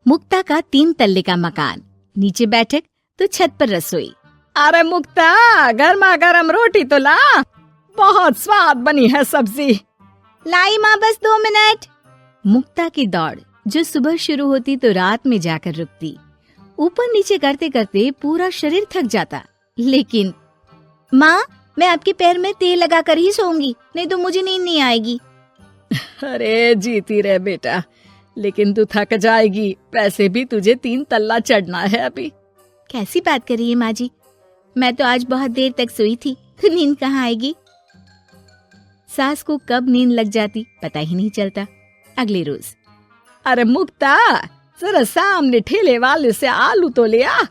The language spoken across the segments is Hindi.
मुक्ता का 3 तल्ले का मकान, नीचे बैठक तो छत पर रसोई। अरे मुक्ता, गर्मा गर्म रोटी तो ला, बहुत स्वाद बनी है सब्जी। लाई माँ, बस 2 मिनट। मुक्ता की दौड़ जो सुबह शुरू होती तो रात में जाकर रुकती। ऊपर नीचे करते करते पूरा शरीर थक जाता, लेकिन माँ मैं आपके पैर में तेल लगाकर ही सोऊंगी, नहीं तो मुझे नींद नहीं आएगी। अरे जीती रहे बेटा, लेकिन तू थक जाएगी, वैसे भी तुझे 3 तल्ला चढ़ना है अभी। कैसी बात कर रही है माँ जी, मैं तो आज बहुत देर तक सोई थी, तो नींद कहाँ आएगी। सास को कब नींद लग जाती पता ही नहीं चलता। अगले रोज, अरे मुक्ता, जरा सामने ठेले वाले से आलू तो ले आ,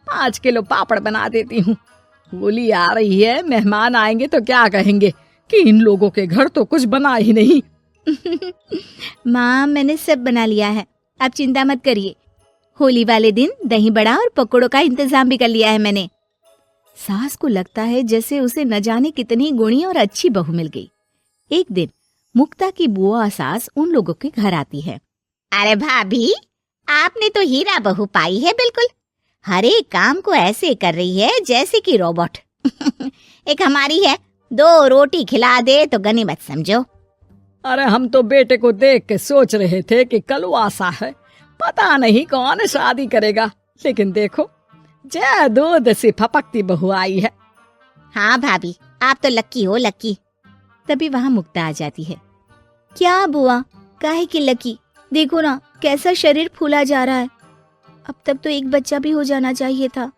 5 किलो पापड़ बना देती हूँ। होली आ रही है, मेहमान आएंगे तो क्या कहेंगे कि इन लोगों के घर तो कुछ बना ही नहीं। माँ मैंने सब बना लिया है, आप चिंता मत करिए। होली वाले दिन दही बड़ा और पकौड़ों का इंतजाम भी कर लिया है मैंने। सास को लगता है जैसे उसे न जाने कितनी गुणी और अच्छी बहू मिल गई। एक दिन मुक्ता की बुआ सास उन लोगों के घर आती है। अरे भाभी, आपने तो हीरा बहू पाई है बिल्कुल। हर एक काम को ऐसे कर रही है जैसे कि रोबोट। एक हमारी है, 2 रोटी खिला दे तो गनीमत समझो। अरे हम तो बेटे को देख के सोच रहे थे कि कलवासा है, पता नहीं कौन शादी करेगा, लेकिन देखो जय दूध से फपकती बहू आई है। हाँ भाभी, आप तो लक्की हो, लक्की। तभी वहाँ मुक्ता आ जाती है। क्या बुआ, काहे की लकी, देखो ना कैसा शरीर फूला जा रहा है। अब तक तो एक बच्चा भी हो जाना चाहिए था।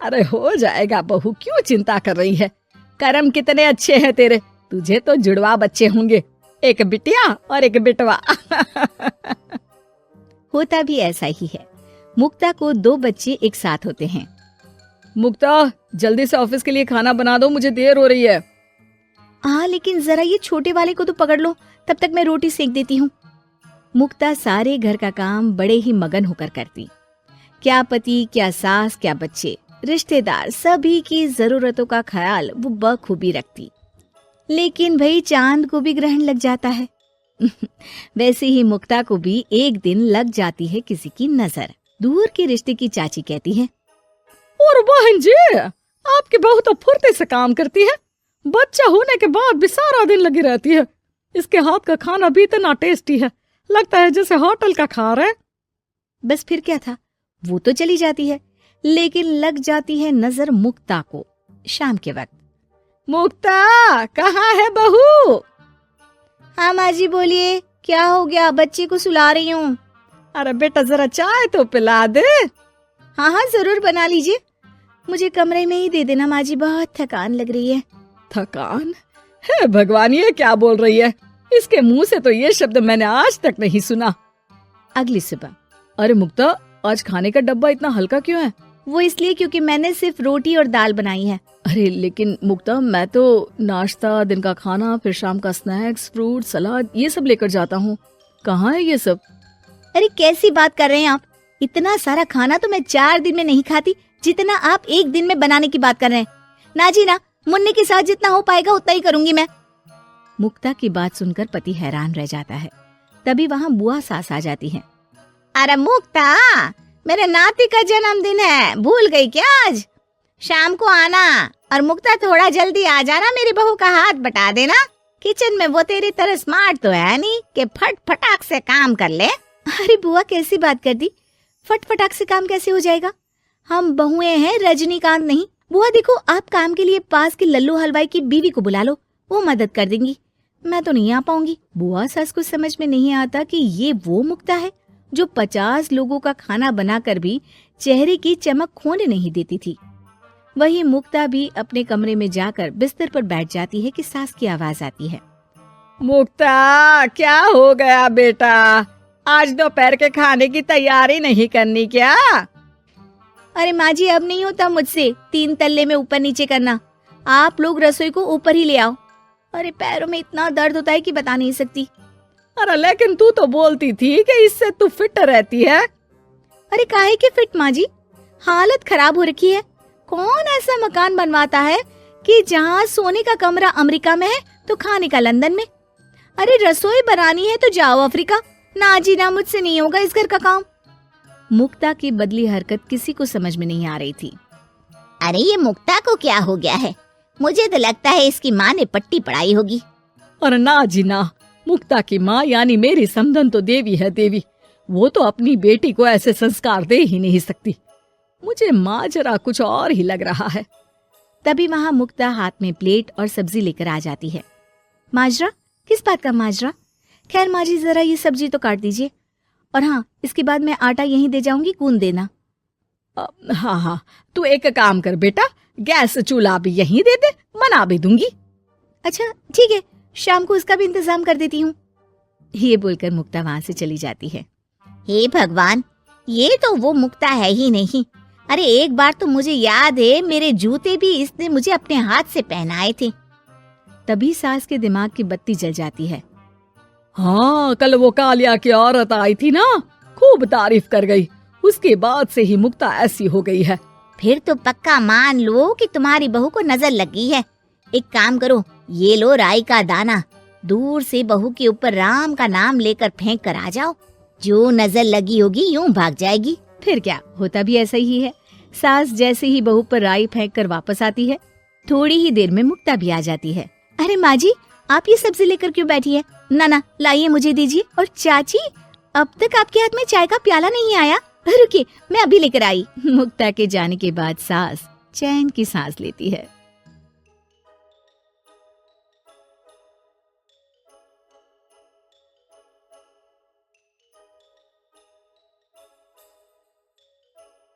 अरे हो जाएगा बहू, क्यों चिंता कर रही है। कर्म कितने अच्छे हैं तेरे, तुझे तो जुड़वा बच्चे होंगे, एक बिटिया और एक बिटवा। होता भी ऐसा ही है। मुक्ता को 2 बच्चे एक साथ होते हैं। मुक्ता, जल्दी से ऑफिस के लिए खाना बना दो, मुझे देर हो रही है। हाँ लेकिन जरा ये छोटे वाले को तो पकड़ लो, तब तक मैं रोटी सेक देती हूँ। मुक्ता सारे घर का काम बड़े ही मगन होकर करती। क्या पति, क्या सास, क्या बच्चे, रिश्तेदार, सभी की जरूरतों का ख्याल वो बखूबी रखती। लेकिन भाई चांद को भी ग्रहण लग जाता है। वैसे ही मुक्ता को भी एक दिन लग जाती है किसी की नजर। दूर के रिश्ते की चाची कहती है, और बहन जी, आपकी बहू तो फुर्ती से काम करती है, बच्चा होने के बाद भी सारा दिन लगी रहती है। इसके हाथ का खाना भी इतना टेस्टी है, लगता है जैसे होटल का खा रहे। बस फिर क्या था, वो तो चली जाती है, लेकिन लग जाती है नजर मुक्ता को। शाम के वक्त, मुक्ता कहाँ है बहू? हाँ माँ जी बोलिए, क्या हो गया, बच्चे को सुला रही हूँ। अरे बेटा जरा चाय तो पिला दे। हाँ हाँ जरूर बना लीजिए, मुझे कमरे में ही दे देना माँ जी, बहुत थकान लग रही है। थकान है भगवान, ये क्या बोल रही है, इसके मुंह से तो ये शब्द मैंने आज तक नहीं सुना। अगली सुबह, अरे मुक्ता, आज खाने का डब्बा इतना हल्का क्यों है? वो इसलिए क्योंकि मैंने सिर्फ रोटी और दाल बनाई है। अरे लेकिन मुक्ता, मैं तो नाश्ता, दिन का खाना, फिर शाम का स्नैक्स, फ्रूट, सलाद, ये सब लेकर जाता हूँ। कहाँ है ये सब? अरे कैसी बात कर रहे हैं आप, इतना सारा खाना तो मैं 4 दिन में नहीं खाती, जितना आप 1 दिन में बनाने की बात कर रहे हैं। ना जी ना, मुन्ने के साथ जितना हो पाएगा उतना ही करूंगी मैं। मुक्ता की बात सुनकर पति हैरान रह जाता है। तभी वहाँ बुआ सास आ जाती है। अरे मुक्ता, मेरे नाती का जन्मदिन है, भूल गई क्या? आज शाम को आना, और मुक्ता थोड़ा जल्दी आ जाना, मेरी बहू का हाथ बटा देना। किचन में वो तेरी तरह स्मार्ट तो है नहीं कि फट फटाक से काम कर ले। अरे बुआ कैसी बात कर दी, फट फटाक से काम कैसे हो जाएगा, हम बहुएं हैं, रजनीकांत नहीं। बुआ देखो, आप काम के लिए पास के लल्लू हलवाई की बीवी को बुला लो, वो मदद कर देंगी, मैं तो नहीं आ पाऊंगी। बुआ सास को समझ में नहीं आता कि ये वो मुक्ता है जो 50 लोगों का खाना बनाकर भी चेहरे की चमक खोने नहीं देती थी। वही मुक्ता भी अपने कमरे में जाकर बिस्तर पर बैठ जाती है कि सास की आवाज आती है। मुक्ता, क्या हो गया बेटा, आज दोपहर के खाने की तैयारी नहीं करनी क्या? अरे माँ जी, अब नहीं होता मुझसे 3 तल्ले में ऊपर नीचे करना, आप लोग रसोई को ऊपर ही ले आओ। अरे पैरों में इतना दर्द होता है कि बता नहीं सकती। अरे लेकिन तू तो बोलती थी कि इससे तू फिट रहती है। अरे काहे के फिट माँ जी, हालत खराब हो रखी है। कौन ऐसा मकान बनवाता है कि जहाँ सोने का कमरा अमेरिका में है तो खाने का लंदन में। अरे रसोई बनानी है तो जाओ अफ्रीका। ना जी ना, मुझसे नहीं होगा इस घर का काम। मुक्ता की बदली हरकत किसी को समझ में नहीं आ रही थी। अरे ये मुक्ता को क्या हो गया है? मुझे तो लगता है इसकी माँ ने पट्टी पढ़ाई होगी। और ना जी ना, मुक्ता की माँ यानी मेरी समधन तो देवी है देवी। वो तो अपनी बेटी को ऐसे संस्कार दे ही नहीं सकती। मुझे माजरा कुछ और ही लग रहा है। तभी वहां मुक्ता हाथ में प्लेट और सब्जी लेकर आ जाती है। माजरा? किस बात का माजरा? खैर माँ जी, जरा ये सब्जी तो काट दीजिए, और हाँ, इसके बाद मैं आटा यहीं दे जाऊंगी, गूंद देना। हाँ हाँ, तू एक काम कर बेटा, गैस चूल्हा भी यहीं दे दे, बना भी दूंगी। अच्छा ठीक है, शाम को उसका भी इंतजाम कर देती हूँ। ये बोलकर मुक्ता वहां से चली जाती है। हे भगवान, ये तो वो मुक्ता है ही नहीं। अरे एक बार तो मुझे याद है, मेरे जूते भी इसने मुझे अपने हाथ से पहनाए थे। तभी सास के दिमाग की बत्ती जल जाती है। हाँ, कल वो कालिया की औरत आई थी ना, खूब तारीफ कर गई। उसके बाद से ही मुक्ता ऐसी हो गई है। फिर तो पक्का मान लो कि तुम्हारी बहू को नजर लगी है। एक काम करो, ये लो राई का दाना, दूर से बहू के ऊपर राम का नाम लेकर फेंक कर आ जाओ। जो नजर लगी होगी यूं भाग जाएगी। फिर क्या, होता भी ऐसा ही है। सास जैसे ही बहू पर राई फेंक कर वापस आती है, थोड़ी ही देर में मुक्ता भी आ जाती है। अरे माँ जी, आप ये सब्जी लेकर क्यों बैठी है? ना ना, लाइए, मुझे दीजिए। और चाची, अब तक आपके हाथ में चाय का प्याला नहीं आया। रुकिए, मैं अभी लेकर आई। मुक्ता के जाने के बाद सास चैन की सांस लेती है।